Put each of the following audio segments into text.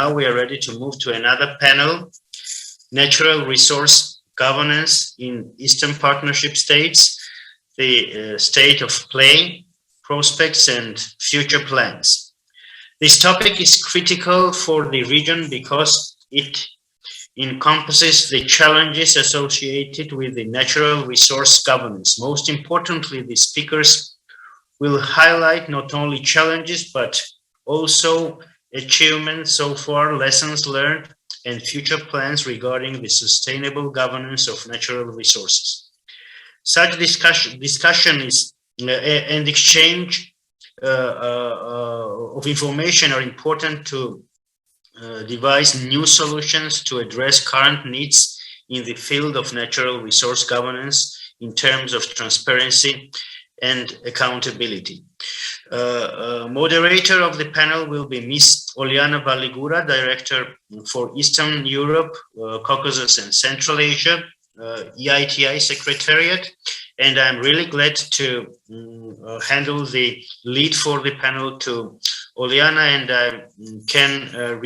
now we are ready to move to another panel, Natural Resource Governance in Eastern Partnership States, the state of play, prospects and future plans. This topic is critical for the region because it encompasses the challenges associated with the natural resource governance. Most importantly, the speakers will highlight not only challenges, but also achievements so far, lessons learned, and future plans regarding the sustainable governance of natural resources. Such discussion is and exchange of information are important to devise new solutions to address current needs in the field of natural resource governance in terms of transparency and accountability. Moderator of the panel will be Ms. Oliana Valigura, Director for Eastern Europe, Caucasus and Central Asia, EITI Secretariat, and I'm really glad to handle the lead for the panel to Oliana, and I can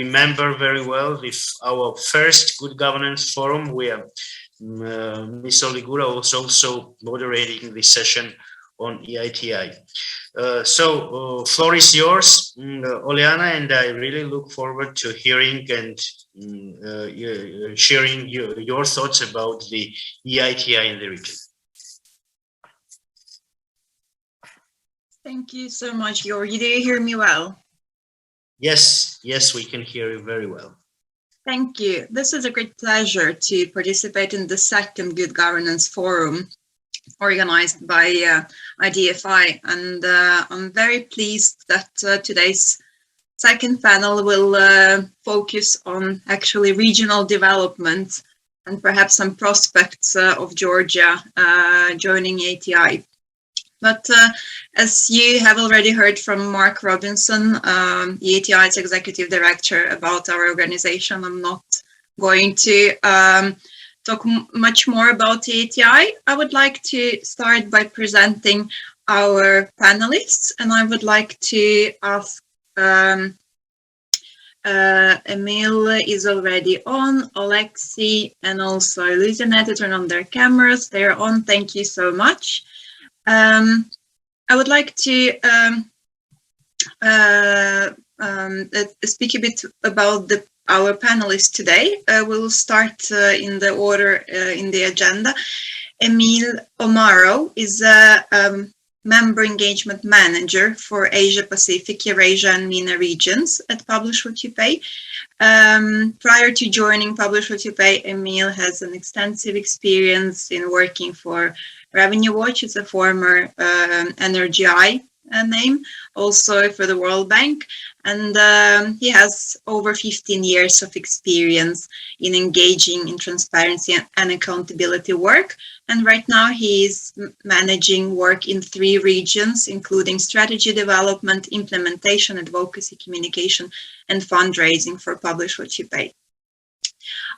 remember very well our first Good Governance Forum where Ms. Oligura was also moderating the session on EITI. So floor is yours, Oliana, and I really look forward to hearing and sharing your thoughts about the EITI in the region. Thank you so much, Georgi. Do you hear me well? Yes, we can hear you very well. Thank you. This is a great pleasure to participate in the second Good Governance Forum organized by IDFI, and I'm very pleased that today's second panel will focus on actually regional development and perhaps some prospects of Georgia joining EITI. But as you have already heard from Mark Robinson, EITI's Executive Director, about our organization, I'm not going to talk much more about EITI. I would like to start by presenting our panelists, and I would like to ask Emil is already on, Alexei, and also Lysanet to turn on their cameras. They're on. Thank you so much. I would like to speak a bit about our panelists today. We'll start in the order in the agenda. Emil Omaro is a Member Engagement Manager for Asia Pacific, Eurasia and MENA regions at Publish What You Pay. Prior to joining Publish What You Pay, Emil has an extensive experience in working for Revenue Watch. It's a former NRGI name, also for the World Bank, and he has over 15 years of experience in engaging in transparency and accountability work. And right now he is managing work in 3 regions, including strategy development, implementation, advocacy, communication, and fundraising for Publish What You Pay.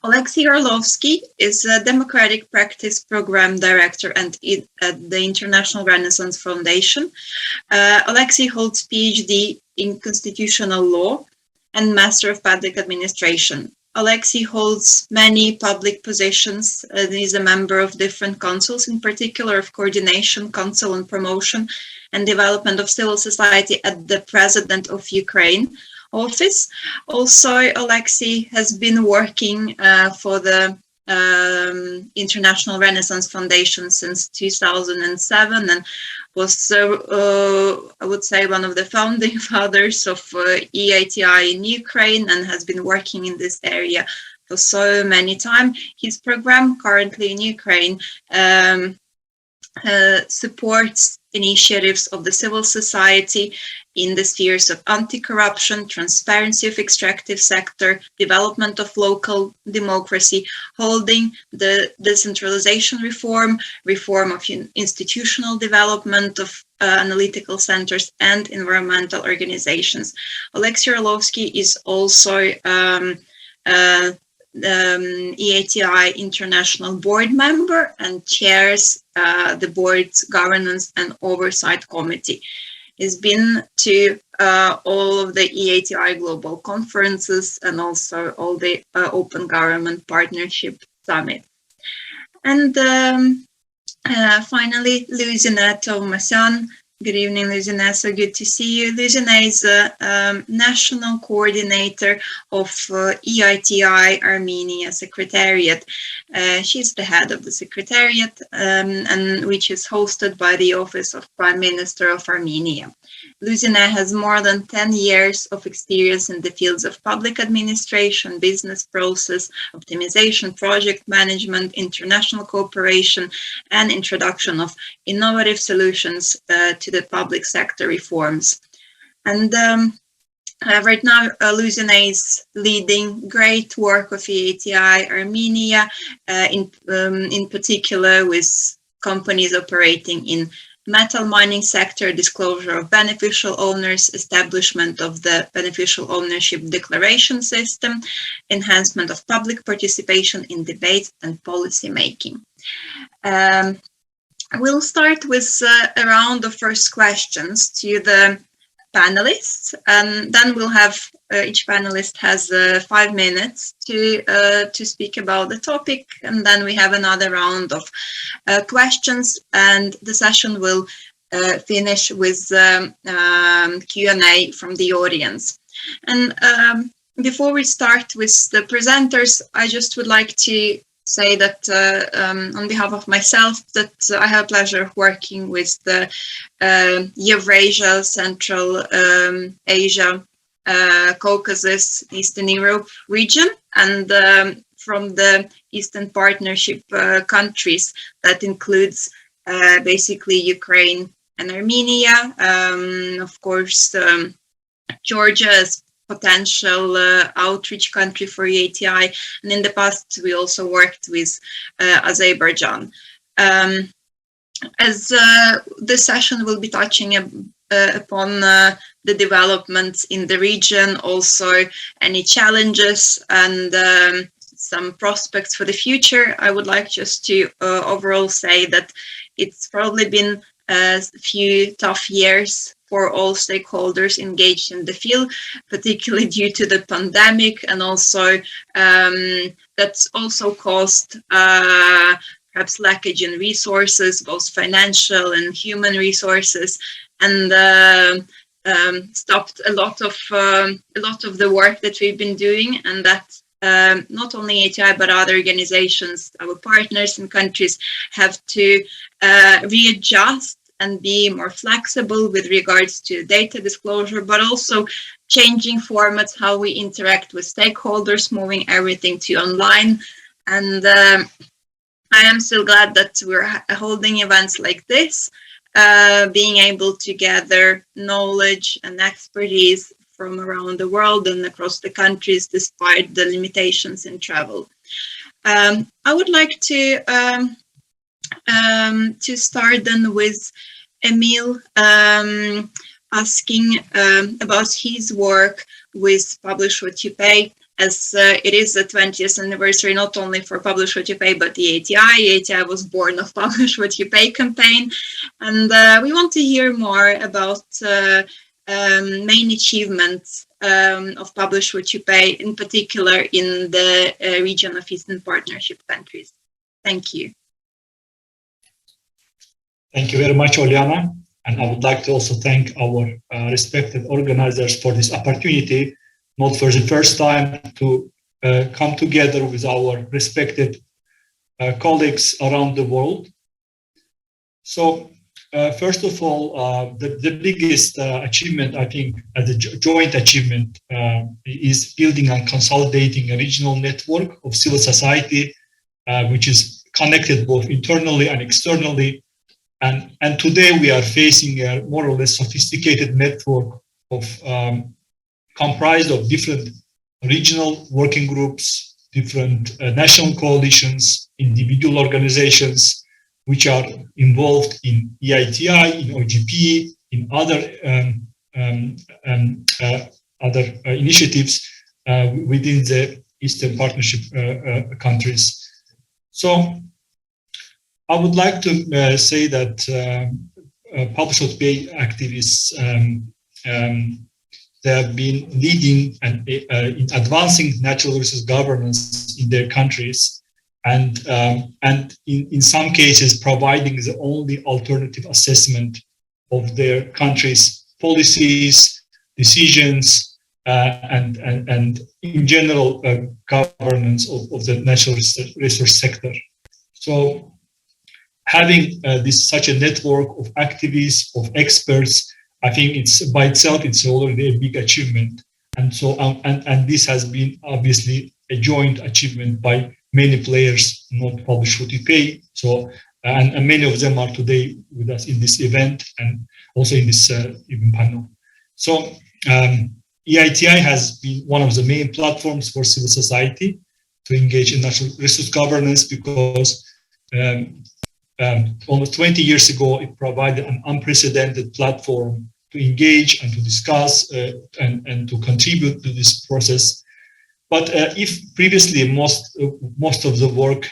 Alexei Orlovsky is a Democratic Practice Program Director at the International Renaissance Foundation. Alexei holds PhD in Constitutional Law and Master of Public Administration. Alexei holds many public positions and is a member of different councils, in particular of Coordination Council on Promotion and Development of Civil Society at the President of Ukraine office. Also, Alexei has been working for the International Renaissance Foundation since 2007 and was, I would say, one of the founding fathers of EITI in Ukraine and has been working in this area for so many times. His program currently in Ukraine supports initiatives of the civil society in the spheres of anti-corruption, transparency of extractive sector, development of local democracy, holding the decentralization reform, reform of institutional development of analytical centers and environmental organizations. Alexei Orlovsky is also EITI International Board member and chairs the board's Governance and Oversight Committee. He's been to all of the EATI global conferences and also all the Open Government Partnership Summit. And finally, Luzina Thomasyan. Good evening, Luzina. So good to see you. Luzina is a national coordinator of EITI Armenia Secretariat. She's the head of the Secretariat, and which is hosted by the Office of Prime Minister of Armenia. Luzina has more than 10 years of experience in the fields of public administration, business process, optimization, project management, international cooperation, and introduction of innovative solutions to the public sector reforms. And right now, Luzina is leading great work of EATI Armenia, in particular with companies operating in metal mining sector, disclosure of beneficial owners, establishment of the beneficial ownership declaration system, enhancement of public participation in debate and policy making. We'll start with a round of first questions to the panelists, and then we'll have each panelist has 5 minutes to speak about the topic, and then we have another round of questions, and the session will finish with Q&A from the audience. And before we start with the presenters, I just would like to say that on behalf of myself, that I have pleasure of working with the Eurasia, Central Asia, Caucasus, Eastern Europe region, and from the Eastern Partnership countries, that includes basically Ukraine and Armenia, of course, Georgia as potential outreach country for EATI, and in the past we also worked with Azerbaijan. As this session will be touching upon the developments in the region, also any challenges and some prospects for the future, I would like just to overall say that it's probably been a few tough years for all stakeholders engaged in the field, particularly due to the pandemic, and also that's also caused perhaps lackage in resources, both financial and human resources, and stopped a lot of the work that we've been doing, and that not only EATI but other organizations, our partners in countries, have to readjust and be more flexible with regards to data disclosure, but also changing formats, how we interact with stakeholders, moving everything to online. And I am still glad that we're holding events like this, being able to gather knowledge and expertise from around the world and across the countries, despite the limitations in travel. I would like to start then with Emil asking about his work with Publish What You Pay, as it is the 20th anniversary not only for Publish What You Pay but the EATI. EATI was born of Publish What You Pay campaign, and we want to hear more about main achievements of Publish What You Pay, in particular in the region of Eastern Partnership countries. Thank you. Thank you very much, Oliana. And I would like to also thank our respected organizers for this opportunity, not for the first time, to come together with our respected colleagues around the world. So, first of all, the biggest achievement, I think, as a joint achievement, is building and consolidating a regional network of civil society, which is connected both internally and externally. And today we are facing a more or less sophisticated network of comprised of different regional working groups, different national coalitions, individual organizations, which are involved in EITI, in OGP, in other initiatives within the Eastern Partnership countries. So I would like to say that publish what pay activists, they have been leading and in advancing natural resource governance in their countries, and in some cases providing the only alternative assessment of their country's policies, decisions, and in general governance of the natural resource sector. So having such a network of activists, of experts, I think it's by itself, it's already a big achievement. And so, and this has been obviously a joint achievement by many players, not Publish What You Pay. So, and many of them are today with us in this event and also in this even panel. So, EITI has been one of the main platforms for civil society to engage in natural resource governance because almost 20 years ago, it provided an unprecedented platform to engage and to discuss and to contribute to this process. But if previously most of the work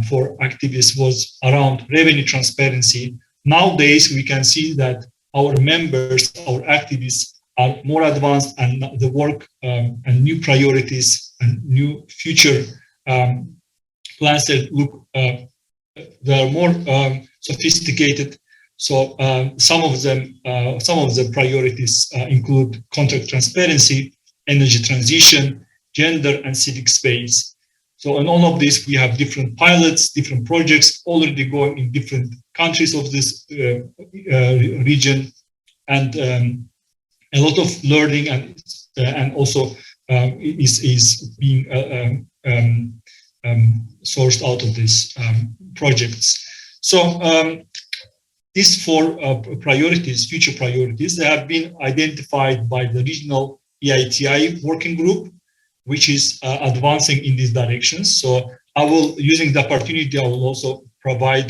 for activists was around revenue transparency, nowadays we can see that our members, our activists are more advanced, and the work and new priorities and new future plans that look they are more sophisticated. So some of the priorities include contract transparency, energy transition, gender, and civic space. So in all of this, we have different pilots, different projects already going in different countries of this region, and a lot of learning and also is being sourced out of these projects. So these four priorities, future priorities, they have been identified by the regional EITI working group, which is advancing in these directions. So I will, using the opportunity, I will also provide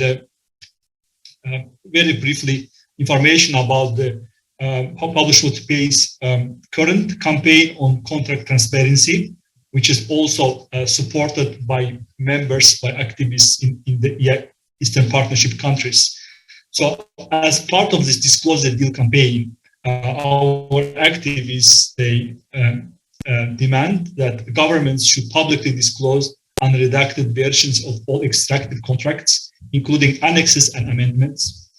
very briefly information about the Publish What Pays current campaign on contract transparency, which is also supported by members, by activists in the Eastern Partnership countries. So as part of this Disclose the Deal campaign, our activists, they demand that governments should publicly disclose unredacted versions of all extracted contracts, including annexes and amendments.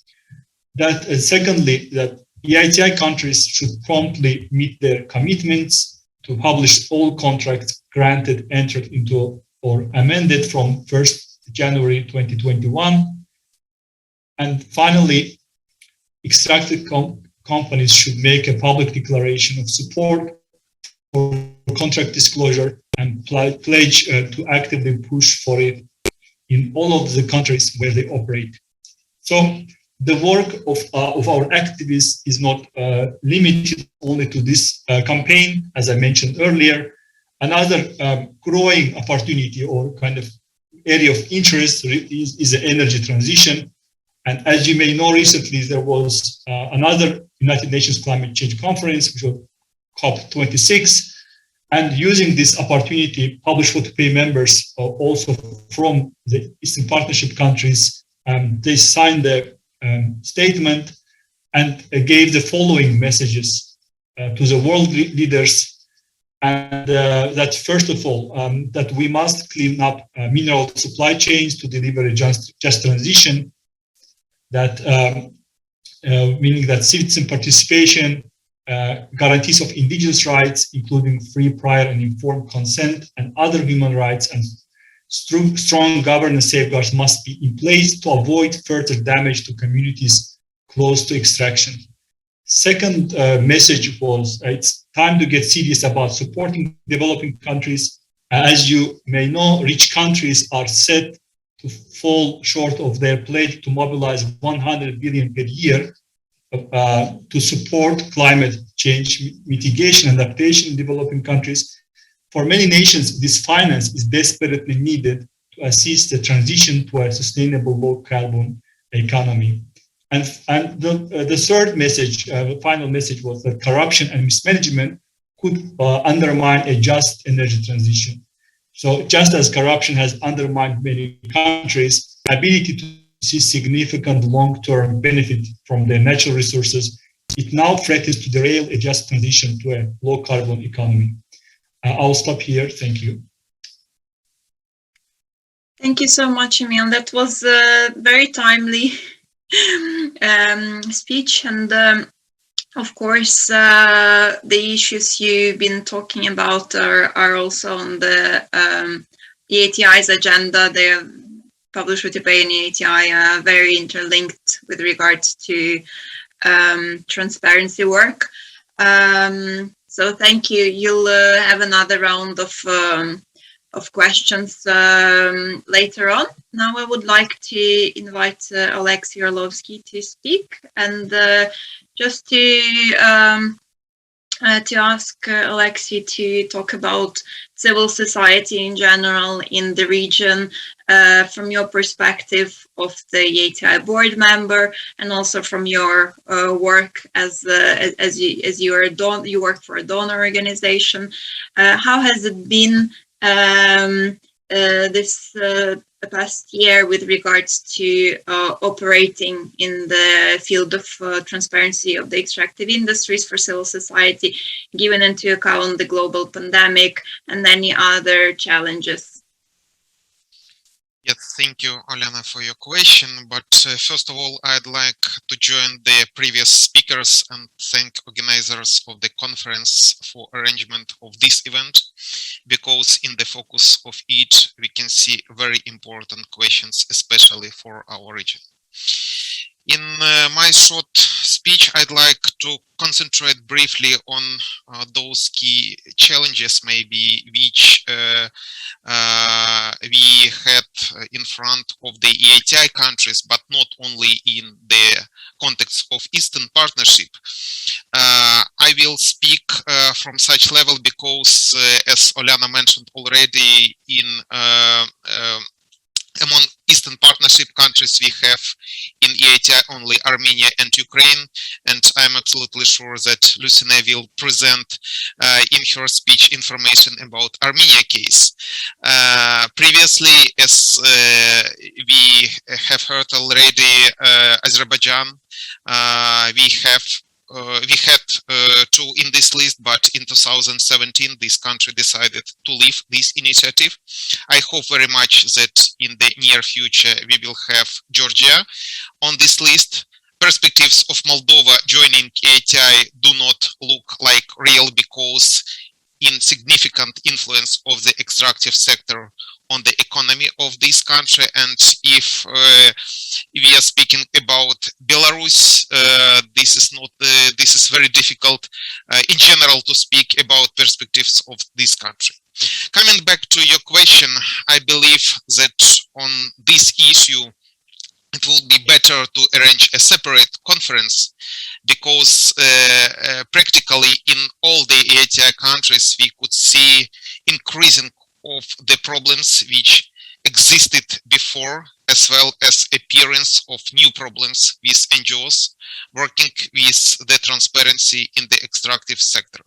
That secondly, that EITI countries should promptly meet their commitments to publish all contracts granted, entered into, or amended from 1st January 2021. And finally, extracted companies should make a public declaration of support for contract disclosure and pledge to actively push for it in all of the countries where they operate. So the work of our activists is not limited only to this campaign, as I mentioned earlier. Another growing opportunity or kind of area of interest is the energy transition. And as you may know, recently there was another United Nations Climate Change Conference, which was COP26. And using this opportunity, Publish What Pay members also from the Eastern Partnership countries, they signed the statement and gave the following messages to the world leaders. And that first of all, that we must clean up mineral supply chains to deliver a just transition. That meaning that citizen participation, guarantees of indigenous rights, including free, prior, and informed consent, and other human rights, and strong governance safeguards must be in place to avoid further damage to communities close to extraction. Second message was it's time to get serious about supporting developing countries. As you may know, rich countries are set to fall short of their pledge to mobilize 100 billion per year to support climate change mitigation and adaptation in developing countries. For many nations, this finance is desperately needed to assist the transition to a sustainable low-carbon economy. And the third message, the final message, was that corruption and mismanagement could undermine a just energy transition. So just as corruption has undermined many countries' ability to see significant long-term benefit from their natural resources, it now threatens to derail a just transition to a low-carbon economy. I'll stop here. Thank you. Thank you so much, Emil. That was a very timely speech, and of course, the issues you've been talking about are also on the EATI's agenda. They're published with the EATI, very interlinked with regards to transparency work. So thank you. You'll have another round of questions later on. Now I would like to invite Oleksiy Orlovsky to speak, and just to ask Oleksiy to talk about civil society in general in the region, from your perspective of the EATI board member, and also from your work as you work for a donor organization. How has it been this past year with regards to operating in the field of transparency of the extractive industries for civil society, given into account the global pandemic and any other challenges? Yes, thank you, Olena, for your question. But first of all, I'd like to join the previous speakers and thank organizers of the conference for arrangement of this event, because in the focus of it, we can see very important questions, especially for our region. In my short speech, I'd like to concentrate briefly on those key challenges, maybe, which we had in front of the EATI countries, but not only in the context of Eastern Partnership. I will speak from such level because, as Olena mentioned already, among Eastern Partnership countries, we have in EATI only Armenia and Ukraine, and I'm absolutely sure that Lucina will present in her speech information about Armenia case. Previously, as we have heard already, Azerbaijan, we had two in this list, but in 2017, this country decided to leave this initiative. I hope very much that in the near future, we will have Georgia on this list. Perspectives of Moldova joining EATI do not look like real because insignificant influence of the extractive sector on the economy of this country. And if we are speaking about Belarus, this is very difficult in general to speak about perspectives of this country. Coming back to your question, I believe that on this issue, it would be better to arrange a separate conference, because practically in all the EATI countries, we could see increasing of the problems which existed before, as well as appearance of new problems with NGOs working with the transparency in the extractive sector.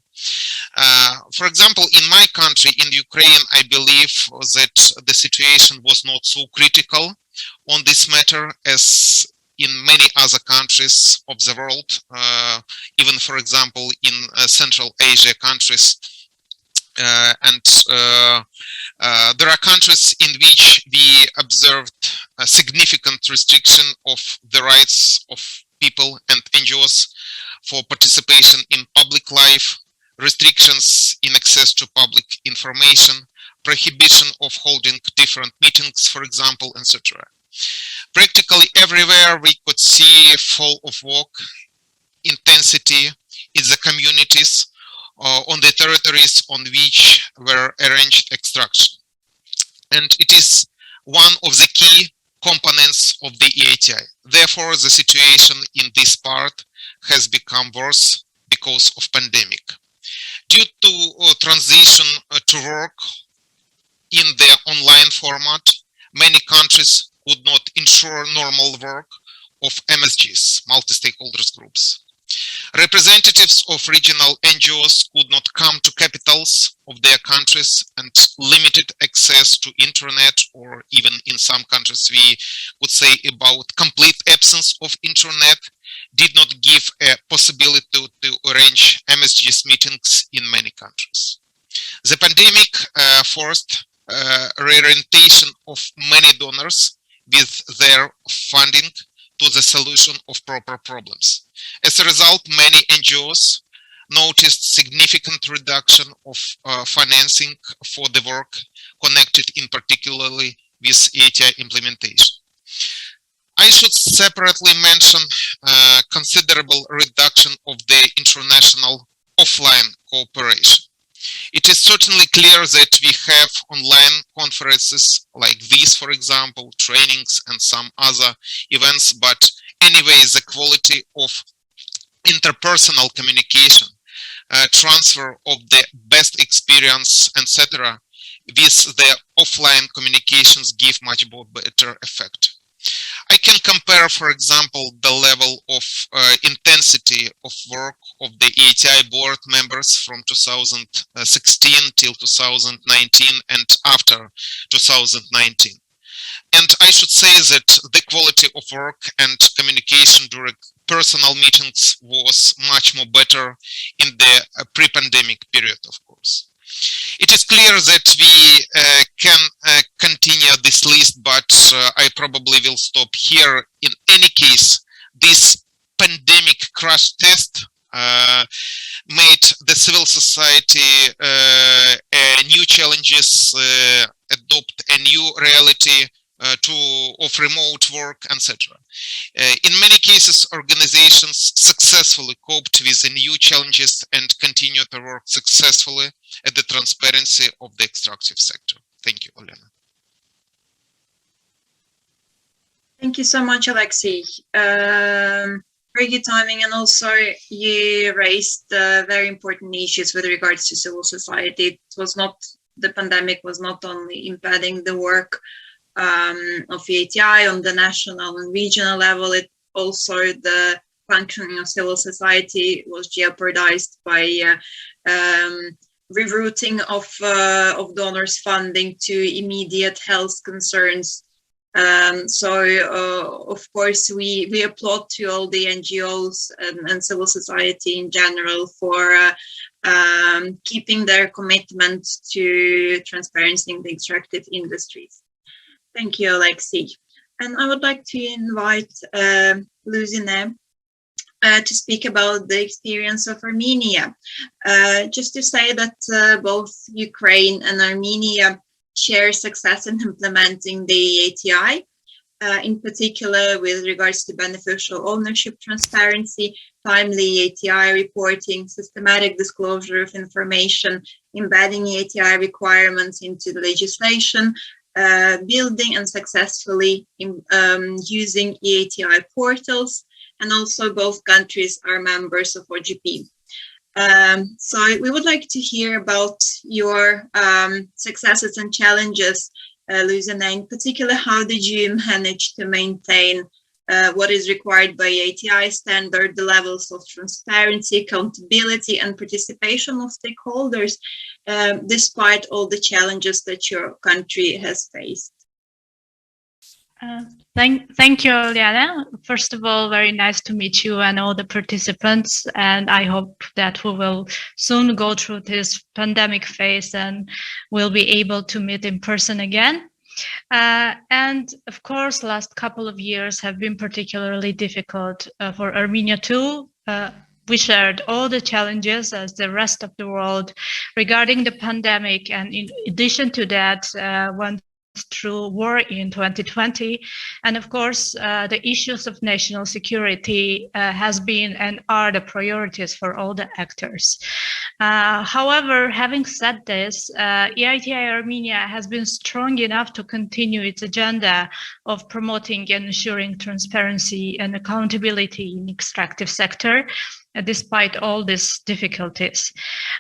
For example, in my country, in Ukraine, I believe that the situation was not so critical on this matter as in many other countries of the world, even, for example, in Central Asia countries. There are countries in which we observed a significant restriction of the rights of people and NGOs for participation in public life, restrictions in access to public information, prohibition of holding different meetings, for example, etc. Practically everywhere we could see a fall of work, intensity in the communities, on the territories on which were arranged extraction. And it is one of the key components of the EATI. Therefore, the situation in this part has become worse because of pandemic. Due to transition to work in the online format, many countries could not ensure normal work of MSGs, multi-stakeholders groups. Representatives of regional NGOs could not come to capitals of their countries, and limited access to internet, or even in some countries we would say about complete absence of internet, did not give a possibility to arrange MSG's meetings in many countries. The pandemic forced reorientation of many donors with their funding to the solution of proper problems. As a result, many NGOs noticed significant reduction of financing for the work connected in particularly with EATI implementation. I should separately mention considerable reduction of the international offline cooperation. It is certainly clear that we have online conferences like these, for example, trainings and some other events, but anyway, the quality of interpersonal communication, transfer of the best experience, etc., with the offline communications give much better effect. I can compare, for example, the level of intensity of work of the EATI board members from 2016 till 2019 and after 2019. And I should say that the quality of work and communication during personal meetings was much more better in the pre-pandemic period, of course. It is clear that we can continue this list, but I probably will stop here. In any case, this pandemic crash test made the civil society new challenges, adopt a new reality of remote work, etc. In many cases, organizations successfully coped with the new challenges and continue to work successfully at the transparency of the extractive sector. Thank you, Olena. Thank you so much, Alexei. Very good timing, and also you raised very important issues with regards to civil society. It was not, the pandemic was not only impeding the work of EATI on the national and regional level, it also the functioning of civil society was jeopardized by rerouting of donors' funding to immediate health concerns. So of course we applaud to all the NGOs and civil society in general for keeping their commitment to transparency in the extractive industries. Thank you, Alexei. And I would like to invite Luzine to speak about the experience of Armenia. Just to say that both Ukraine and Armenia share success in implementing the EATI, in particular with regards to beneficial ownership transparency, timely EATI reporting, systematic disclosure of information, embedding EATI requirements into the legislation, building and successfully using EATI portals, and also both countries are members of OGP. So we would like to hear about your successes and challenges, Luzine. In particular, how did you manage to maintain what is required by EATI standard, the levels of transparency, accountability, and participation of stakeholders, despite all the challenges that your country has faced? Thank you, Liana. First of all, very nice to meet you and all the participants. And I hope that we will soon go through this pandemic phase and we'll be able to meet in person again. And of course, last couple of years have been particularly difficult for Armenia too. We shared all the challenges as the rest of the world regarding the pandemic. And in addition to that, went through war in 2020. And of course, the issues of national security has been and are the priorities for all the actors. However, having said this, EATI Armenia has been strong enough to continue its agenda of promoting and ensuring transparency and accountability in the extractive sector, despite all these difficulties.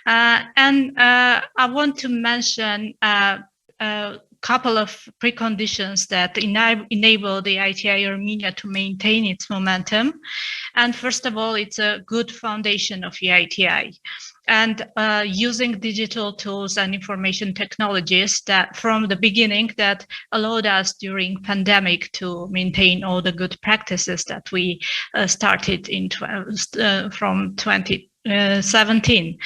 And I want to mention couple of preconditions that enable the EITI Armenia to maintain its momentum. And first of all, it's a good foundation of EITI. And using digital tools and information technologies that from the beginning that allowed us during pandemic to maintain all the good practices that we started in from 2017.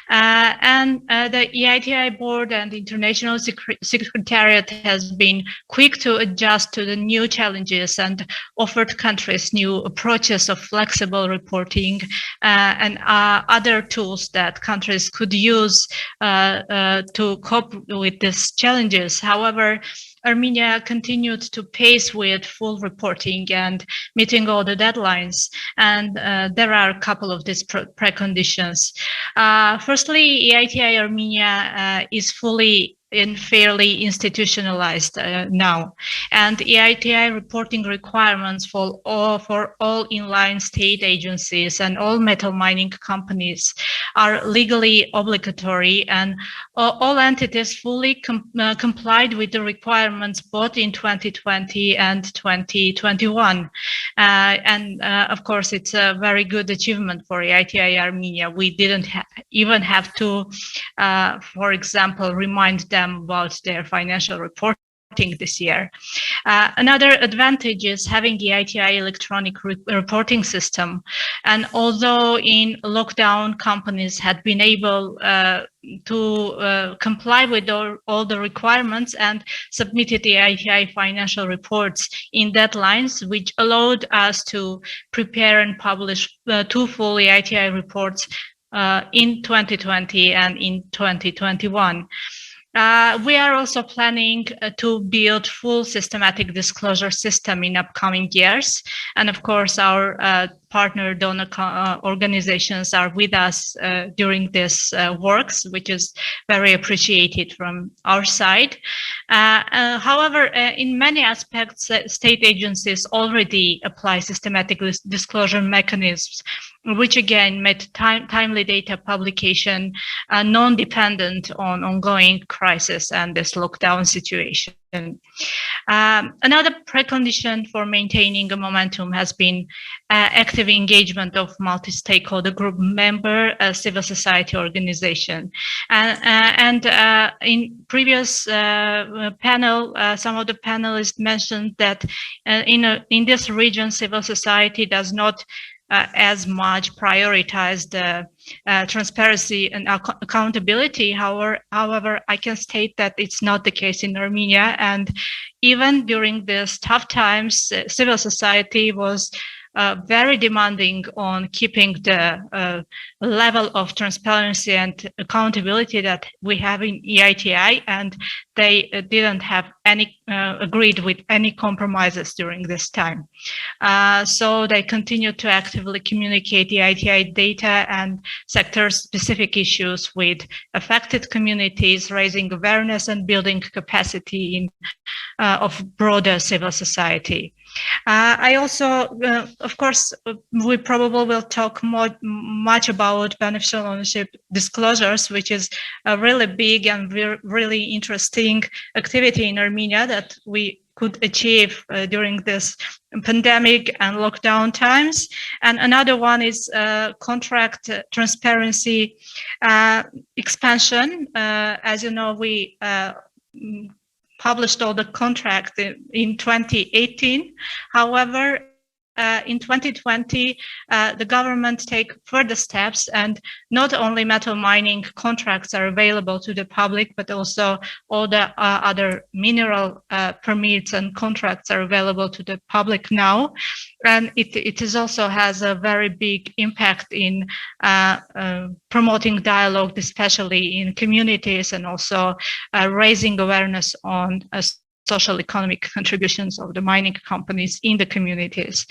And the EITI board and International Secretariat has been quick to adjust to the new challenges and offered countries new approaches of flexible reporting and other tools that countries could use to cope with these challenges. However, Armenia continued to pace with full reporting and meeting all the deadlines. And there are a couple of these preconditions. Firstly, EITI Armenia is fully and fairly institutionalized now, and EITI reporting requirements for all inline state agencies and all metal mining companies are legally obligatory, and all entities fully complied with the requirements both in 2020 and 2021. And of course, it's a very good achievement for EITI Armenia. We didn't even have to, for example, remind them about their financial reporting this year. Another advantage is having the EITI electronic reporting system. And although in lockdown, companies had been able to comply with all the requirements and submitted the EITI financial reports in deadlines, which allowed us to prepare and publish 2 full EITI reports in 2020 and in 2021. We are also planning to build full systematic disclosure system in upcoming years. And of course, our partner donor organizations are with us during this works, which is very appreciated from our side. However, in many aspects, state agencies already apply systematic disclosure mechanisms, which again made timely data publication non-dependent on ongoing crisis and this lockdown situation. Another precondition for maintaining a momentum has been active engagement of multi-stakeholder group member civil society organization. And in previous panel, some of the panelists mentioned that in this region, civil society does not as much prioritize the transparency and accountability. However, I can state that it's not the case in Armenia. And even during these tough times, civil society was very demanding on keeping the level of transparency and accountability that we have in EITI, and they didn't have any agreed with any compromises during this time. So they continue to actively communicate EITI data and sector-specific issues with affected communities, raising awareness and building capacity of broader civil society. I also, of course, we probably will talk much about beneficial ownership disclosures, which is a really big and really interesting activity in Armenia that we could achieve during this pandemic and lockdown times. And another one is contract transparency expansion. As you know, we published all the contracts in 2018. However, in 2020, the government take further steps, and not only metal mining contracts are available to the public, but also all the other mineral permits and contracts are available to the public now. And it is also has a very big impact in promoting dialogue, especially in communities, and also raising awareness on social economic contributions of the mining companies in the communities.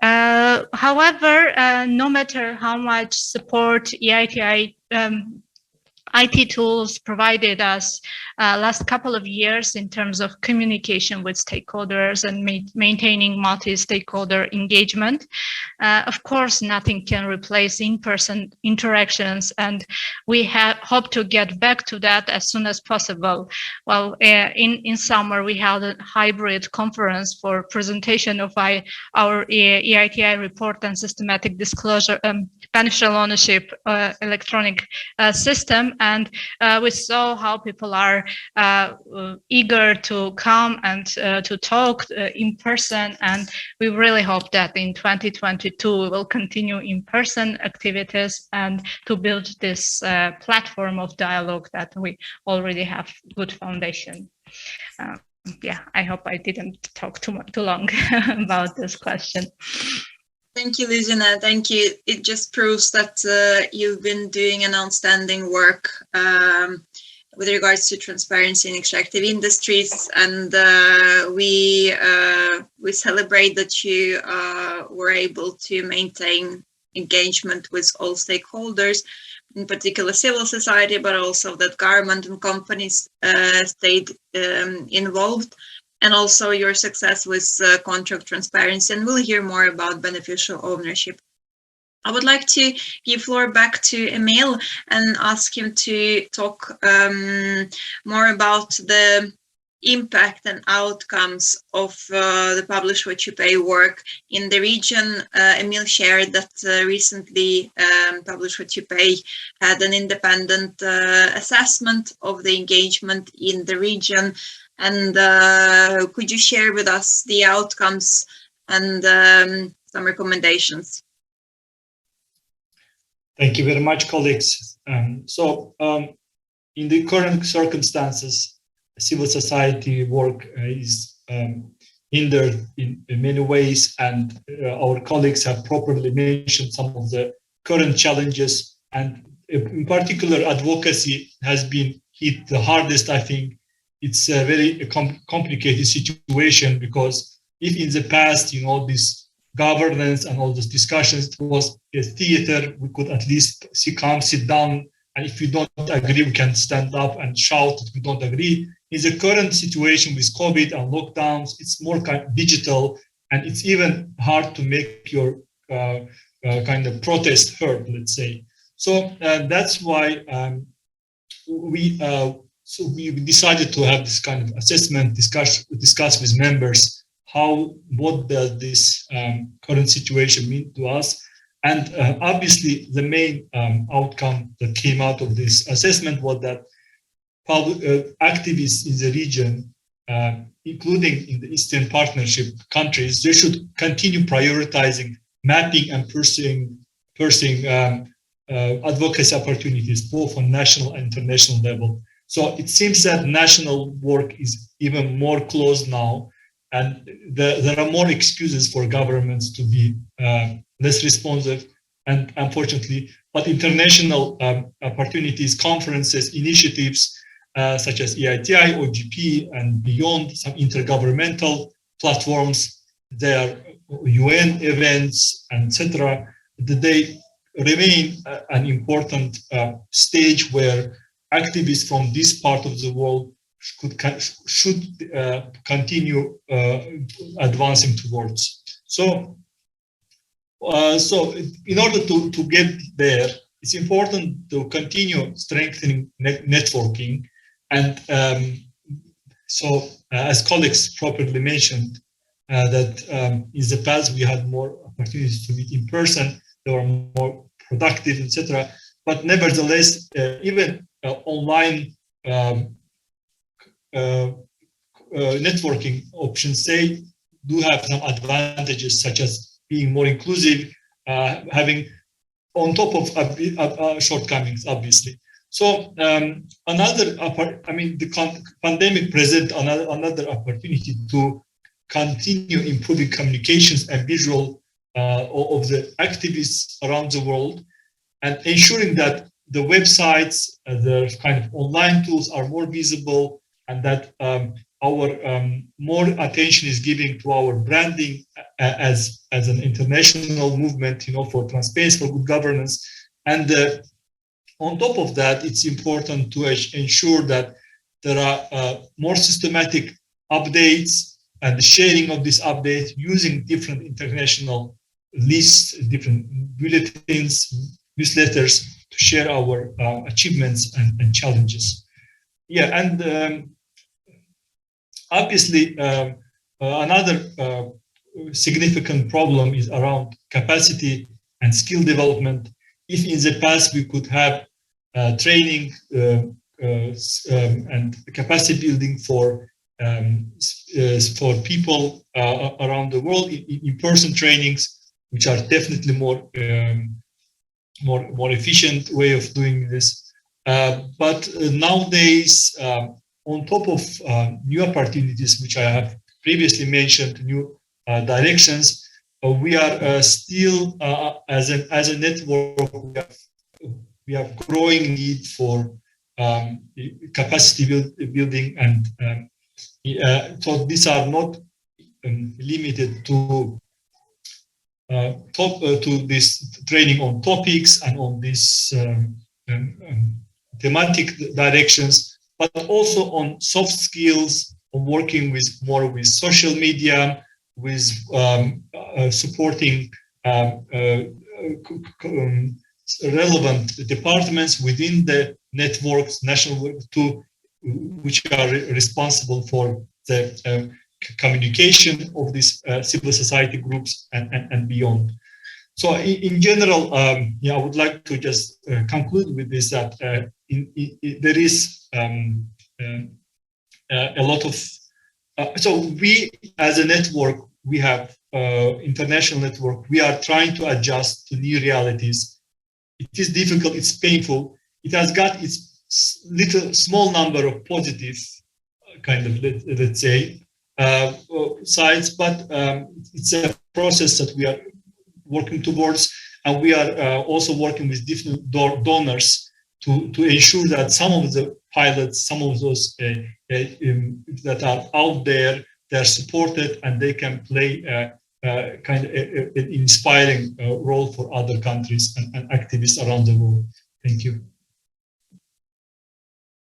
However, no matter how much support EITI IT tools provided us last couple of years in terms of communication with stakeholders and maintaining multi-stakeholder engagement. Of course, nothing can replace in-person interactions, and we hope to get back to that as soon as possible. Well, in summer, we held a hybrid conference for presentation of our EITI report and systematic disclosure beneficial ownership electronic system, and we saw how people are eager to come and to talk in person, and we really hope that in 2022 we will continue in-person activities and to build this platform of dialogue that we already have good foundation. Yeah, I hope I didn't talk too long about this question. Thank you, Luzina. Thank you. It just proves that you've been doing an outstanding work with regards to transparency in extractive industries, and we celebrate that you were able to maintain engagement with all stakeholders, in particular civil society, but also that government and companies stayed involved, and also your success with contract transparency. And we'll hear more about beneficial ownership. I would like to give floor back to Emil and ask him to talk more about the impact and outcomes of the Publish What You Pay work in the region. Emil shared that recently Publish What You Pay had an independent assessment of the engagement in the region. And could you share with us the outcomes and some recommendations? Thank you very much, colleagues. In the current circumstances, civil society work is hindered in many ways, and our colleagues have properly mentioned some of the current challenges, and in particular, advocacy has been hit the hardest, I think. It's a very complicated situation, because if in the past, this governance and all those discussions, it was a theater, we could at least sit down, and if we don't agree, we can stand up and shout that we don't agree. In the current situation with COVID and lockdowns, it's more kind of digital, and it's even hard to make your kind of protest heard, let's say. So that's why we decided to have this kind of assessment, discuss with members what does this current situation mean to us. And obviously the main outcome that came out of this assessment was that activists in the region, including in the Eastern Partnership countries, they should continue prioritizing mapping and pursuing advocacy opportunities, both on national and international level. So it seems that national work is even more closed now, and there are more excuses for governments to be less responsive, and unfortunately, but international opportunities, conferences, initiatives such as EITI, OGP, and beyond, some intergovernmental platforms, there are UN events, etc. They remain an important stage where activists from this part of the world should continue advancing towards. So in order to get there, it's important to continue strengthening networking. And as colleagues properly mentioned, that in the past we had more opportunities to meet in person, they were more productive, etc. But nevertheless, even online networking options, they do have some advantages, such as being more inclusive, having on top of shortcomings, obviously. So the pandemic presents another opportunity to continue improving communications and visual of the activists around the world, and ensuring that the websites, the kind of online tools are more visible, and that our more attention is given to our branding as an international movement, for transparency, for good governance. And on top of that, it's important to ensure that there are more systematic updates and the sharing of these updates using different international lists, different bulletins, newsletters to share our achievements and challenges. Yeah, and obviously another significant problem is around capacity and skill development. If in the past we could have training and capacity building for people around the world, in-person trainings, which are definitely more efficient way of doing this. But nowadays, on top of new opportunities, which I have previously mentioned, new directions, we are still as a network, we have growing need for capacity building, and so these are not limited to this training on topics and on these thematic directions, but also on soft skills, on working more with social media, with supporting relevant departments within the networks, national, which are responsible for the communication of these civil society groups and beyond. So in general, I would like to just conclude with this, that there is a lot of, so we as a network, we have international network, we are trying to adjust to new realities. It is difficult, it's painful. It has got its small number of positive kind of, let's say, sides, but it's a process that we are working towards, and we are also working with different donors to ensure that some of the pilots, some of those that are out there, they're supported and they can play kind of an inspiring role for other countries and activists around the world. Thank you.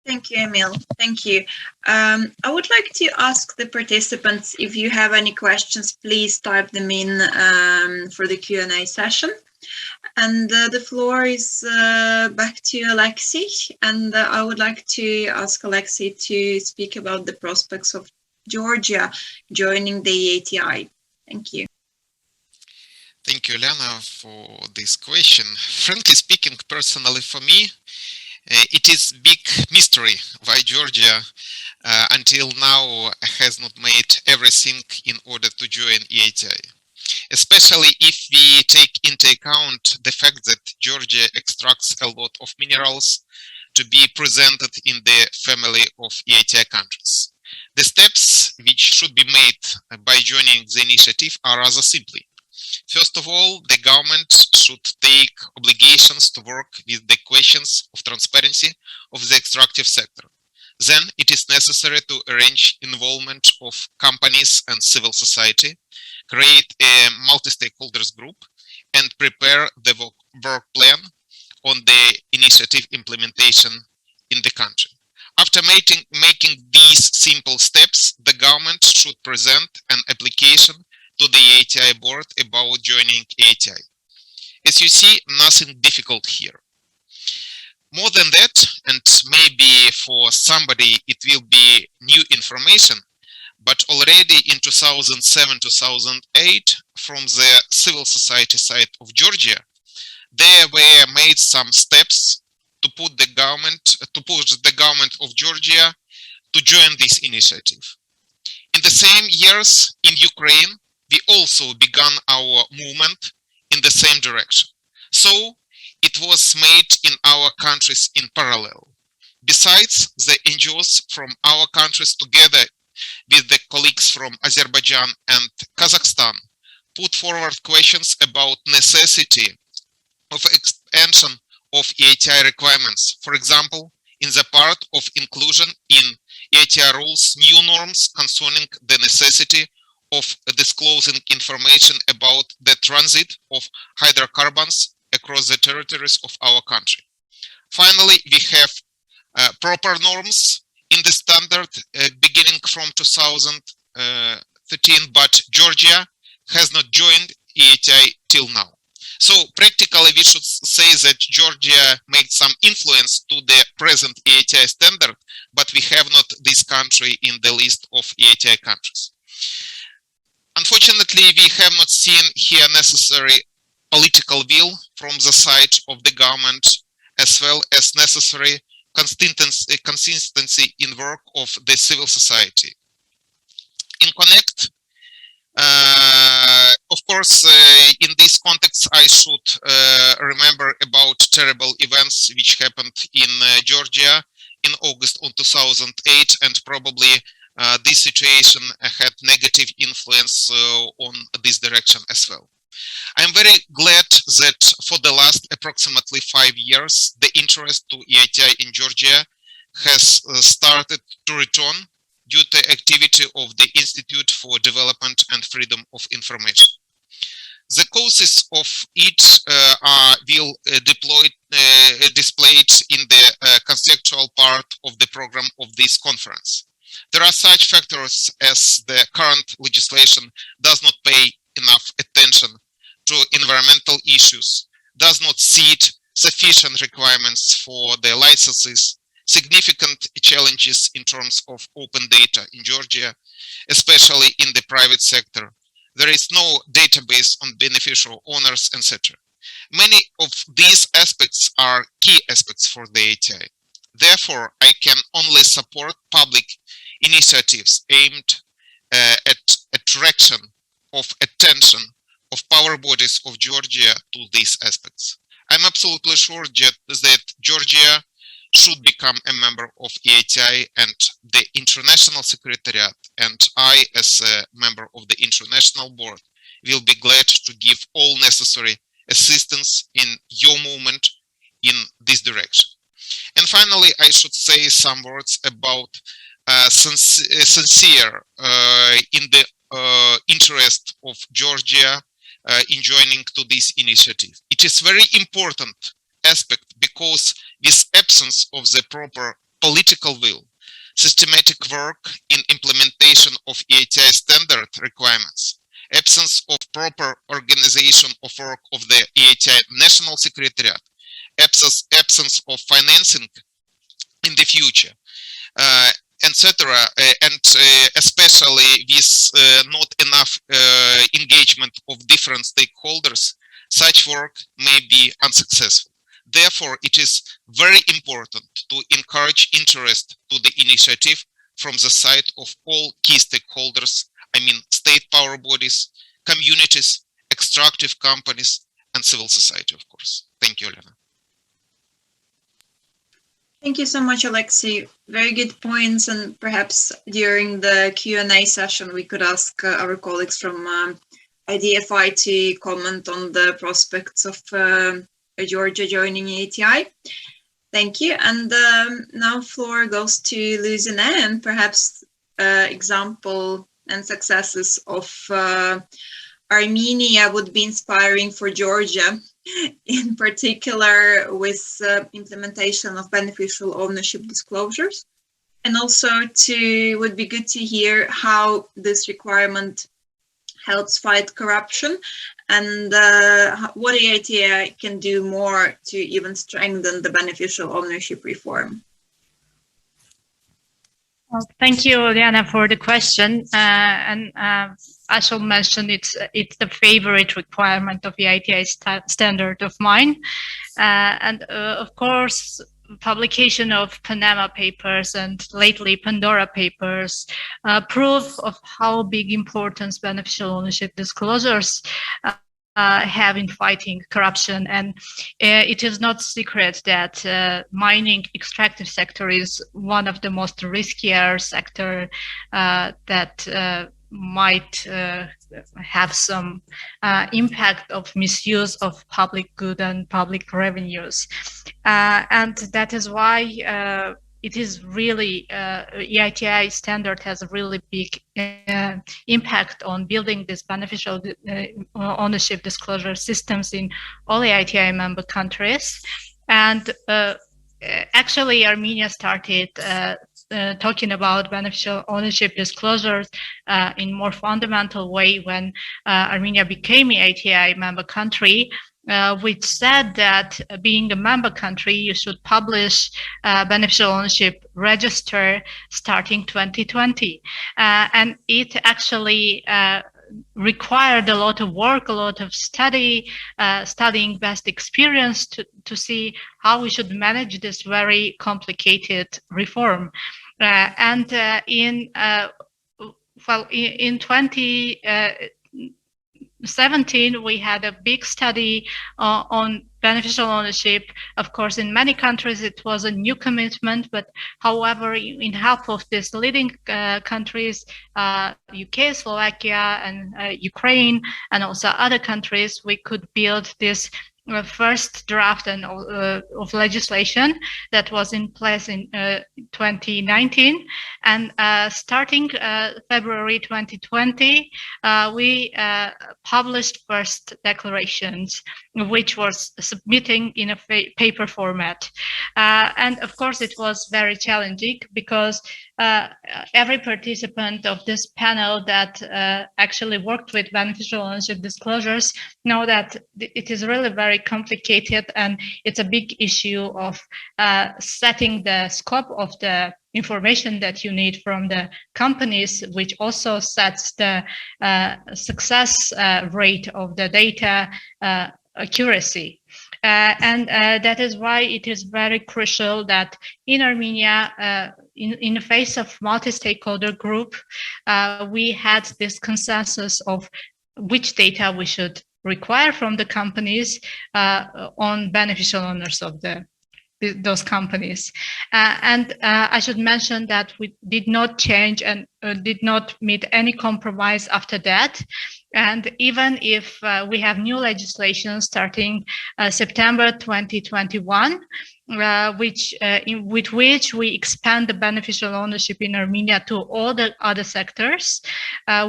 Thank you, Emil. Thank you. I would like to ask the participants, if you have any questions, please type them in for the Q&A session. And the floor is back to Alexei. And I would like to ask Alexei to speak about the prospects of Georgia joining the EATI. Thank you. Thank you, Lena, for this question. Frankly speaking, personally for me, it is big mystery why Georgia until now has not made everything in order to join EATI. Especially if we take into account the fact that Georgia extracts a lot of minerals to be presented in the family of EATI countries. The steps which should be made by joining the initiative are rather simple. First of all, the government should take obligations to work with the questions of transparency of the extractive sector. Then it is necessary to arrange involvement of companies and civil society, create a multi-stakeholders group, and prepare the work plan on the initiative implementation in the country. After making these simple steps, the government should present an application to the EATI board about joining EATI. As you see, nothing difficult here. More than that, and maybe for somebody it will be new information, but already in 2007-2008, from the civil society side of Georgia, there were made some steps to push the government of Georgia to join this initiative. In the same years in Ukraine, we also began our movement in the same direction. So it was made in our countries in parallel. Besides, the NGOs from our countries together with the colleagues from Azerbaijan and Kazakhstan put forward questions about necessity of expansion of EATI requirements. For example, in the part of inclusion in EATI rules new norms concerning the necessity of disclosing information about the transit of hydrocarbons across the territories of our country. Finally, we have proper norms in the standard beginning from 2013, but Georgia has not joined EATI till now. So practically, we should say that Georgia made some influence to the present EATI standard, but we have not this country in the list of EATI countries. Unfortunately, we have not seen here necessary political will from the side of the government, as well as necessary consistency in work of the civil society. In Connect, of course, in this context, I should remember about terrible events which happened in Georgia in August of 2008, and probably this situation had negative influence on this direction as well. I'm very glad that for the last approximately 5 years, the interest to EATI in Georgia has started to return due to activity of the Institute for Development and Freedom of Information. The causes of it will displayed in the conceptual part of the program of this conference. There are such factors as the current legislation does not pay enough attention to environmental issues, does not set sufficient requirements for the licenses, significant challenges in terms of open data in Georgia, especially in the private sector. There is no database on beneficial owners, etc. Many of these aspects are key aspects for the EATI. Therefore, I can only support public initiatives aimed at attraction of attention of power bodies of Georgia to these aspects. I'm absolutely sure that Georgia should become a member of EATI and the International Secretariat, and I, as a member of the International Board, will be glad to give all necessary assistance in your movement in this direction. And finally, I should say some words about sincere in the interest of Georgia in joining to this initiative. It is very important aspect because with absence of the proper political will, systematic work in implementation of EATI standard requirements, absence of proper organization of work of the EATI National Secretariat, absence of financing in the future, etc., and especially with not enough engagement of different stakeholders, such work may be unsuccessful. Therefore, it is very important to encourage interest to the initiative from the side of all key stakeholders, I mean state power bodies, communities, extractive companies, and civil society, of course. Thank you, Elena. Thank you so much, Alexei. Very good points, and perhaps during the Q&A session, we could ask our colleagues from IDFI to comment on the prospects of Georgia joining EATI. Thank you. And now floor goes to Luzine, and perhaps example and successes of Armenia would be inspiring for Georgia, in particular with implementation of beneficial ownership disclosures. And also would be good to hear how this requirement helps fight corruption, and what EATI can do more to even strengthen the beneficial ownership reform. Well, thank you, Liana, for the question. And I shall mention it's the favorite requirement of EATI standard of mine. And of course, publication of Panama Papers and lately Pandora Papers proof of how big importance beneficial ownership disclosures have in fighting corruption. And it is not secret that mining extractive sector is one of the most riskier sector that might have some impact of misuse of public good and public revenues. And that is why it is really, EATI standard has a really big impact on building this beneficial ownership disclosure systems in all EATI member countries. And actually Armenia started talking about beneficial ownership disclosures in more fundamental way when Armenia became EATI member country, which said that being a member country, you should publish beneficial ownership register starting 2020. And it actually required a lot of work, a lot of studying best experience to see how we should manage this very complicated reform. In 2017, we had a big study on beneficial ownership. Of course, in many countries, it was a new commitment, but however, in half of these leading countries, UK, Slovakia, and Ukraine, and also other countries, we could build this first draft of legislation that was in place in 2019, and starting February 2020, we published first declarations, which was submitting in a paper format. And of course, it was very challenging because every participant of this panel that actually worked with beneficial ownership disclosures know that it is really very complicated, and it's a big issue of setting the scope of the information that you need from the companies, which also sets the success rate of the data accuracy. And that is why it is very crucial that in Armenia, in the face of multi-stakeholder group, we had this consensus of which data we should require from the companies on beneficial owners of those companies. And I should mention that we did not change and did not meet any compromise after that. And even if we have new legislation starting September 2021, with which we expand the beneficial ownership in Armenia to all the other sectors,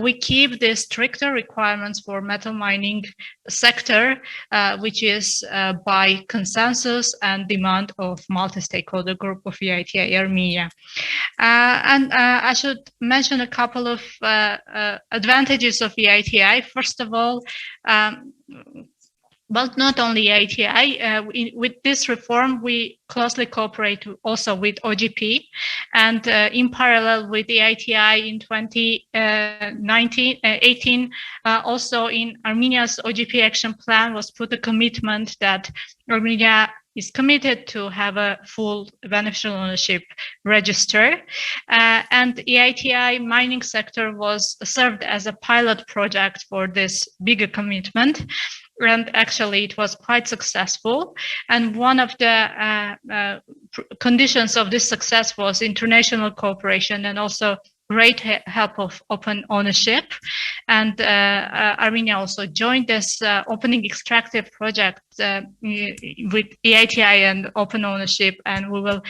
we keep the stricter requirements for metal mining sector, which is by consensus and demand of multi-stakeholder group of EITI Armenia. And I should mention a couple of advantages of EITI. First of all, but not only EITI, with this reform, we closely cooperate also with OGP, and in parallel with EITI in 2018, also in Armenia's OGP action plan was put a commitment that Armenia is committed to have a full beneficial ownership register, and EITI mining sector was served as a pilot project for this bigger commitment. And actually, it was quite successful. And one of the conditions of this success was international cooperation and also great help of open ownership. And Armenia also joined this opening extractive project with EITI and open ownership. And we will,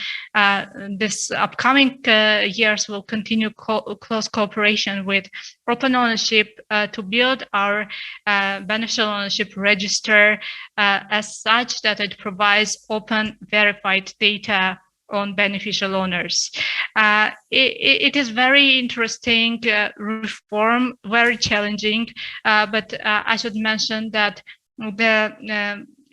this upcoming years, will continue close cooperation with open ownership to build our beneficial ownership register as such that it provides open verified data on beneficial owners. It is very interesting reform, very challenging, but I should mention that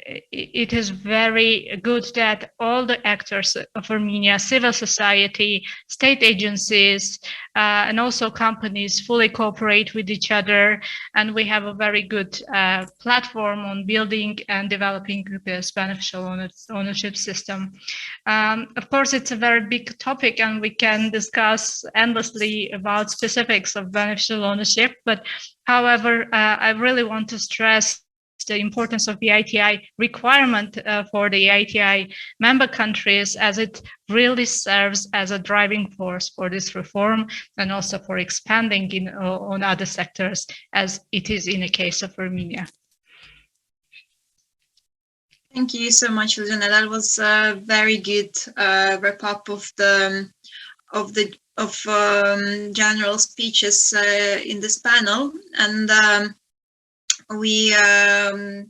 it is very good that all the actors of Armenia, civil society, state agencies, and also companies fully cooperate with each other. And we have a very good platform on building and developing this beneficial ownership system. Of course, it's a very big topic and we can discuss endlessly about specifics of beneficial ownership. But however, I really want to stress the importance of the EITI requirement for the EITI member countries, as it really serves as a driving force for this reform and also for expanding on other sectors, as it is in the case of Armenia. Thank you so much, Liliana. That was a very good wrap up of general speeches in this panel, and we're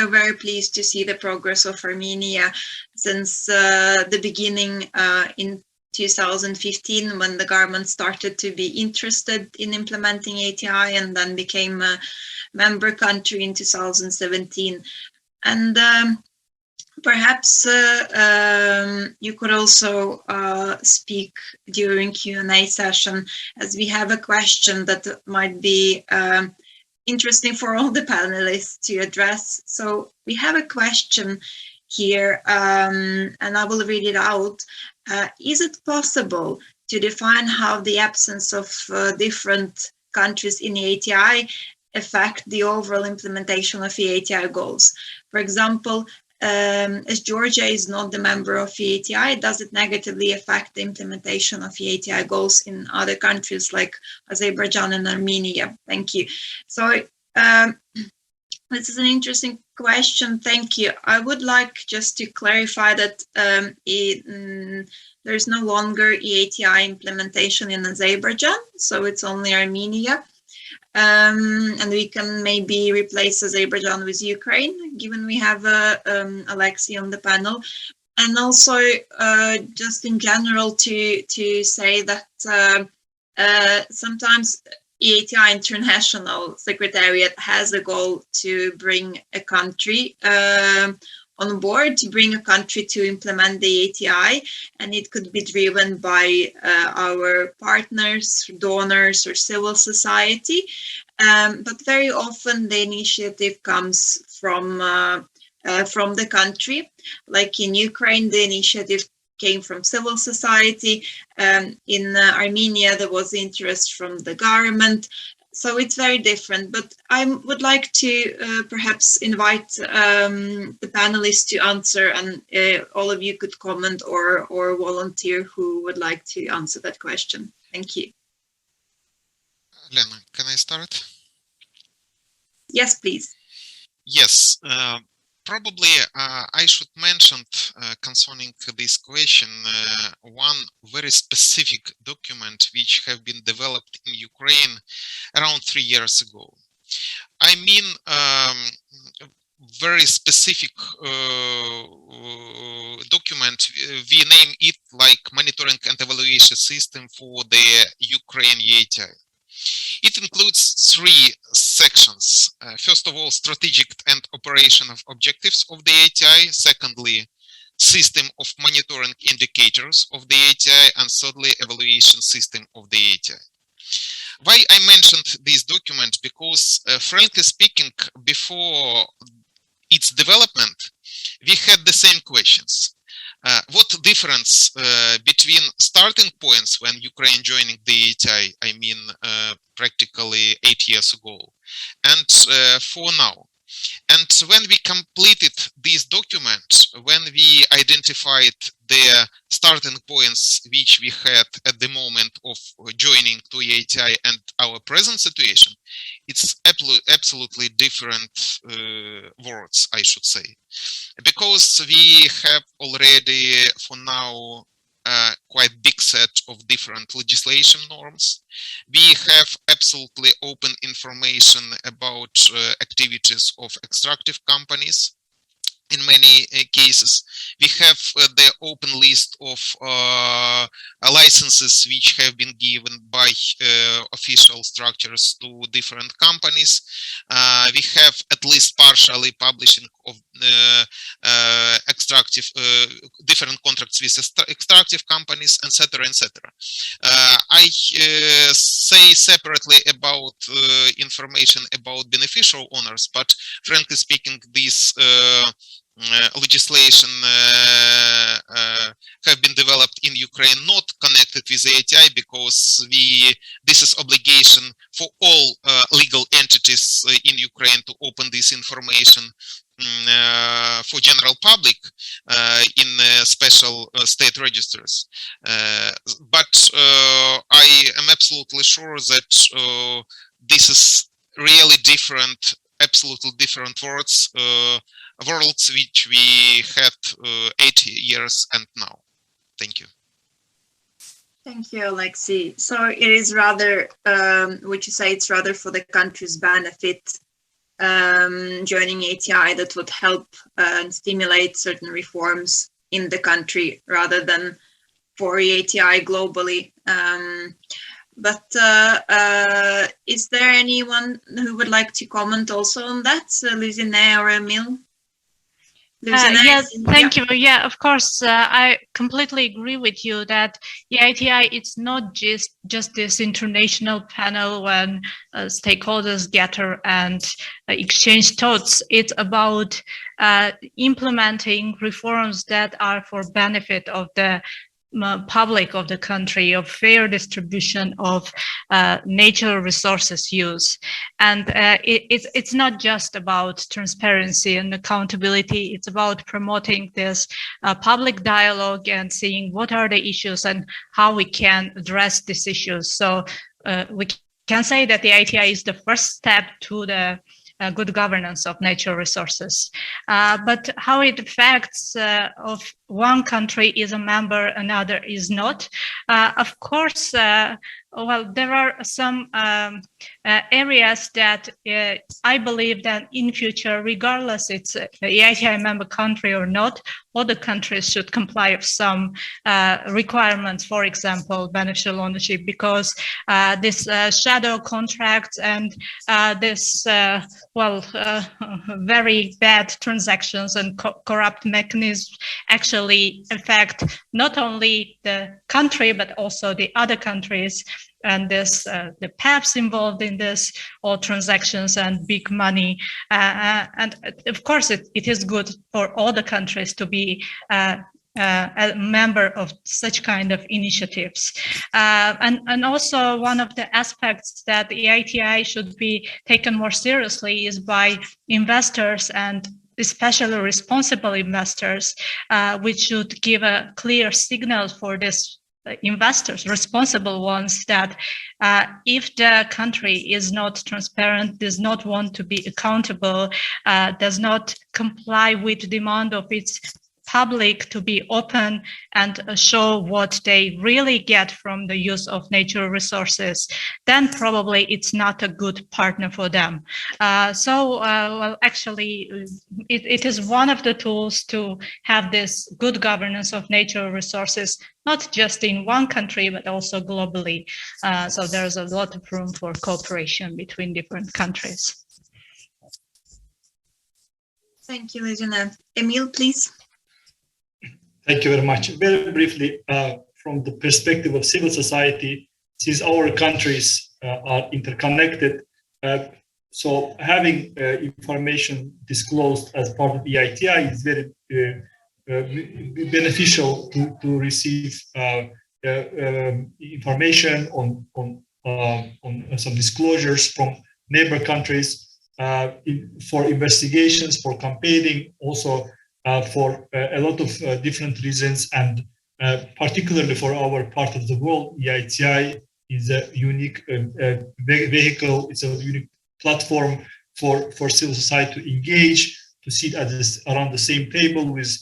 very pleased to see the progress of Armenia since the beginning in 2015, when the government started to be interested in implementing ATI and then became a member country in 2017. And perhaps you could also speak during Q&A session, as we have a question that might be interesting for all the panelists to address. So we have a question here, and I will read it out. Is it possible to define how the absence of different countries in the ATI affect the overall implementation of the ATI goals? For example, as Georgia is not the member of the ATI, does it negatively affect the implementation of the ATI goals in other countries like Azerbaijan and Armenia? Thank you. So this is an interesting question. Thank you. I would like just to clarify that there's no longer EATI implementation in Azerbaijan, so it's only Armenia. And we can maybe replace Azerbaijan with Ukraine, given we have Alexei on the panel. And also, just in general, to say that sometimes EATI International Secretariat has a goal to bring a country on board, to bring a country to implement the ATI, and it could be driven by our partners, donors, or civil society. But very often the initiative comes from the country. Like in Ukraine, the initiative came from civil society. In Armenia, there was interest from the government. So it's very different, but I would like to perhaps invite the panelists to answer, and all of you could comment or volunteer who would like to answer that question. Thank you. Lena, can I start? Yes, please. Yes, probably I should mention concerning this question one very specific document which have been developed in Ukraine around 3 years ago. I mean, very specific document. We name it like Monitoring and Evaluation System for the Ukraine EATI. It includes 3 sections. First of all, strategic and operational objectives of the ATI. Secondly, system of monitoring indicators of the ATI. And thirdly, evaluation system of the ATI. Why I mentioned this document? Because frankly speaking, before its development, we had the same questions. What difference between starting points when Ukraine joining the ATI, I mean practically 8 years ago, and for now? And when we completed this document, when we identified the starting points which we had at the moment of joining to ATI and our present situation, it's absolutely different words, I should say. Because we have already, for now, quite big set of different legislation norms. We have absolutely open information about activities of extractive companies. In many cases, we have the open list of licenses which have been given by official structures to different companies. We have at least partially publishing of extractive different contracts with extractive companies, etc., etc. I say separately about information about beneficial owners, but frankly speaking, this legislation have been developed in Ukraine, not connected with the ATI, because this is obligation for all legal entities in Ukraine to open this information for general public in special state registers. But I am absolutely sure that this is really different, absolutely different worlds which we had 8 years and now. Thank you. Thank you, Alexei. So it is rather, would you say it's rather for the country's benefit joining ATI that would help and stimulate certain reforms in the country rather than for EATI globally. But is there anyone who would like to comment also on that? Luzineh or Emil? Yes, thank you. Yeah, of course, I completely agree with you that EITI, it's not just this international panel when stakeholders gather and exchange thoughts. It's about implementing reforms that are for benefit of the public of the country, of fair distribution of natural resources use. And it's not just about transparency and accountability, it's about promoting this public dialogue and seeing what are the issues and how we can address these issues. So we can say that the ITI is the first step to the good governance of natural resources. But how it affects of one country is a member, another is not. Of course, well, there are some areas that I believe that in future, regardless it's a EITI member country or not, all the countries should comply with some requirements, for example, beneficial ownership, because this shadow contracts and this, very bad transactions and corrupt mechanisms actually affect not only the country, but also the other countries. And this, the PAPs involved in this, all transactions and big money. And of course, it is good for all the countries to be a member of such kind of initiatives. And also one of the aspects that the EITI should be taken more seriously is by investors, and especially responsible investors, which should give a clear signal for this investors, responsible ones, that if the country is not transparent, does not want to be accountable, does not comply with the demand of its public to be open and show what they really get from the use of natural resources, then probably it's not a good partner for them. Well, actually, it is one of the tools to have this good governance of natural resources, not just in one country, but also globally. So there's a lot of room for cooperation between different countries. Thank you, Luzineh. Emil, please. Thank you very much. Very briefly, from the perspective of civil society, since our countries are interconnected, so having information disclosed as part of EITI is very beneficial to receive information on some disclosures from neighbor countries for investigations, for campaigning, also for a lot of different reasons, and particularly for our part of the world, EITI is a unique vehicle. It's a unique platform for civil society to engage, to sit at around the same table with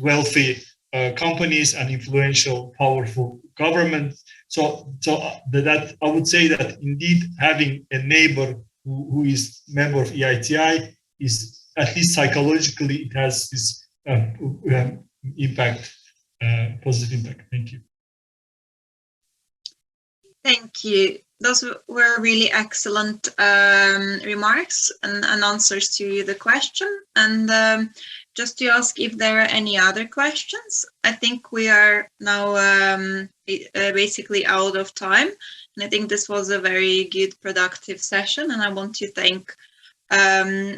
wealthy companies and influential, powerful governments. So that I would say that indeed having a neighbor who is member of EITI is, at least psychologically, it has this impact, positive impact. Thank you. Thank you. Those were really excellent remarks and answers to the question. And just to ask if there are any other questions, I think we are now basically out of time. And I think this was a very good, productive session. And I want to thank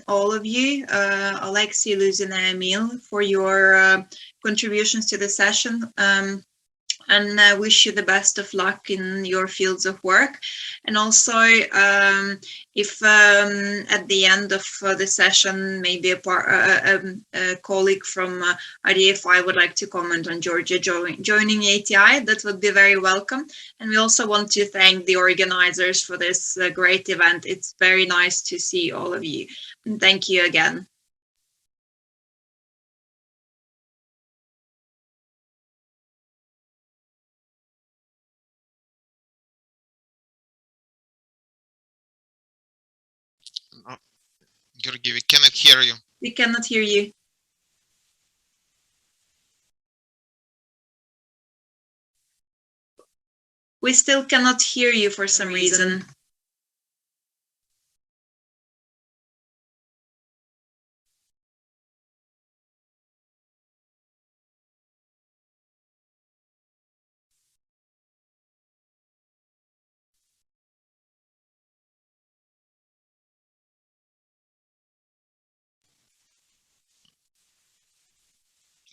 all of you, Alexi, Luzineh, Emil, for your contributions to the session, and wish you the best of luck in your fields of work. And also, if at the end of the session, maybe a colleague from RDFI would like to comment on Georgia joining ATI, that would be very welcome. And we also want to thank the organizers for this great event. It's very nice to see all of you. And thank you again. Georgi, we cannot hear you. We cannot hear you. We still cannot hear you for some reason.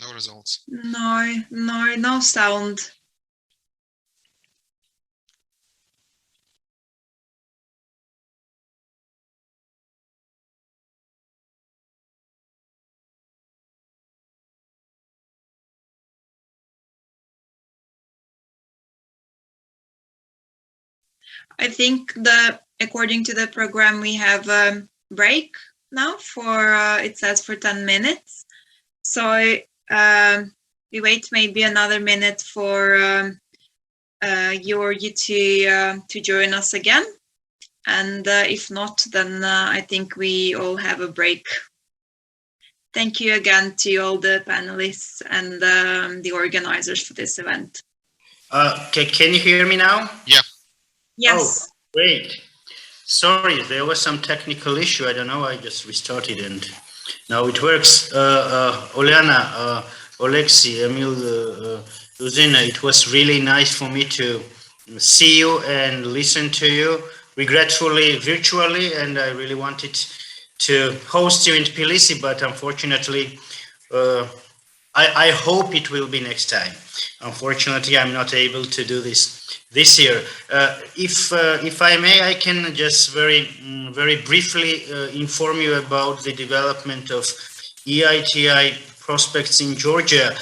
No results. No sound. I think according to the program, we have a break now for, it says for 10 minutes. So we wait maybe another minute for you to join us again. And if not, then I think we all have a break. Thank you again to all the panelists and the organizers for this event. Can you hear me now? Yeah. Yes. Oh, great. Sorry, there was some technical issue. I don't know. I just restarted and now it works. Oleana, Oleksiy, Emil, Luzina, it was really nice for me to see you and listen to you, regretfully virtually, and I really wanted to host you in Tbilisi, but unfortunately, I hope it will be next time. Unfortunately, I'm not able to do this year. If I may, I can just very briefly inform you about the development of EITI prospects in Georgia.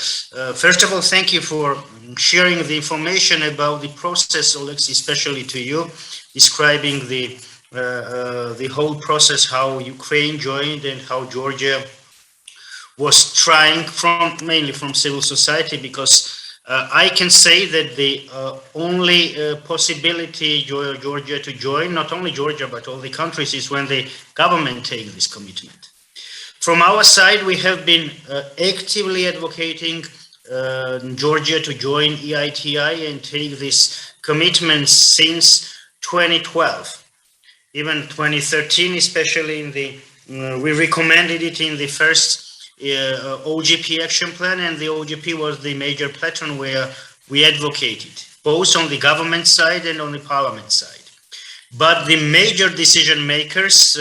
First of all, thank you for sharing the information about the process, Oleksiy, especially to you, describing the whole process, how Ukraine joined and how Georgia was trying mainly from civil society, because I can say that the only possibility Georgia to join, not only Georgia, but all the countries, is when the government takes this commitment. From our side, we have been actively advocating Georgia to join EITI and take this commitment since 2012. Even 2013, especially in the, we recommended it in the first OGP action plan, and the OGP was the major platform where we advocated, both on the government side and on the parliament side. But the major decision makers,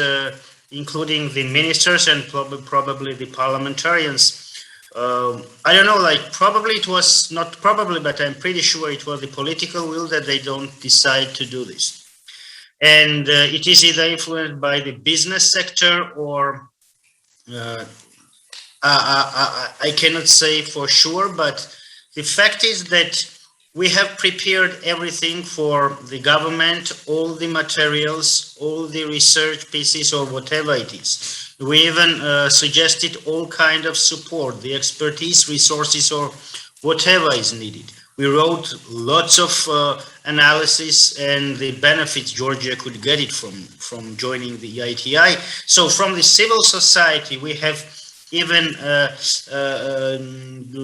including the ministers and probably the parliamentarians, I don't know, like probably it was not probably, but I'm pretty sure it was the political will that they don't decide to do this. And it is either influenced by the business sector or I cannot say for sure, but the fact is that we have prepared everything for the government, all the materials, all the research pieces or whatever it is. We even suggested all kind of support, the expertise, resources, or whatever is needed. We wrote lots of analysis and the benefits Georgia could get it from joining the EITI. So from the civil society, we have even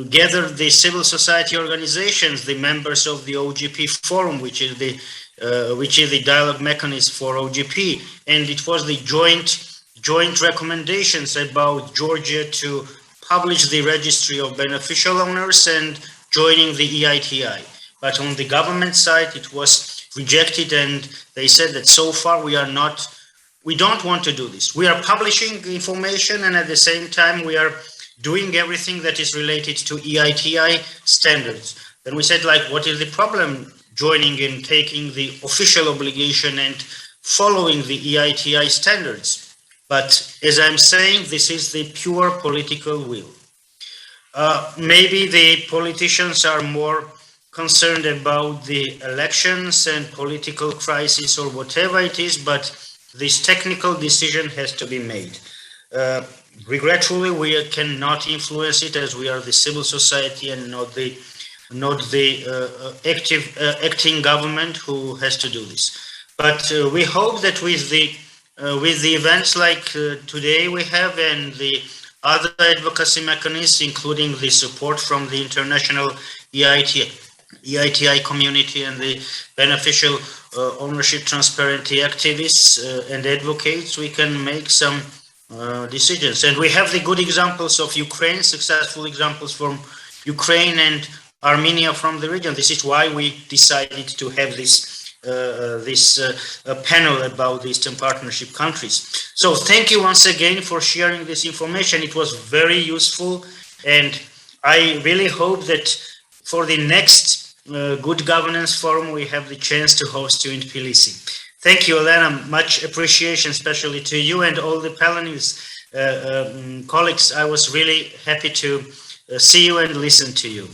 gathered the civil society organizations, the members of the OGP Forum, which is the dialogue mechanism for OGP, and it was the joint recommendations about Georgia to publish the registry of beneficial owners and joining the EITI. But on the government side, it was rejected, and they said that so far we don't want to do this. We are publishing information, and at the same time, we are doing everything that is related to EITI standards. Then we said, like, what is the problem joining and taking the official obligation and following the EITI standards? But as I'm saying, this is the pure political will. Maybe the politicians are more concerned about the elections and political crisis or whatever it is, but this technical decision has to be made. Regretfully, we cannot influence it, as we are the civil society and not the acting government who has to do this. But we hope that with the events like today we have, and the other advocacy mechanisms, including the support from the international EITI EITI community and the beneficial ownership transparency activists and advocates, we can make some decisions. And we have the good examples of Ukraine, successful examples from Ukraine and Armenia from the region. This is why we decided to have this panel about the Eastern Partnership countries. So thank you once again for sharing this information. It was very useful, and I really hope that for the next Good Governance Forum we have the chance to host you in Tbilisi. Thank you, Elena. Much appreciation, especially to you and all the panelists, colleagues. I was really happy to see you and listen to you.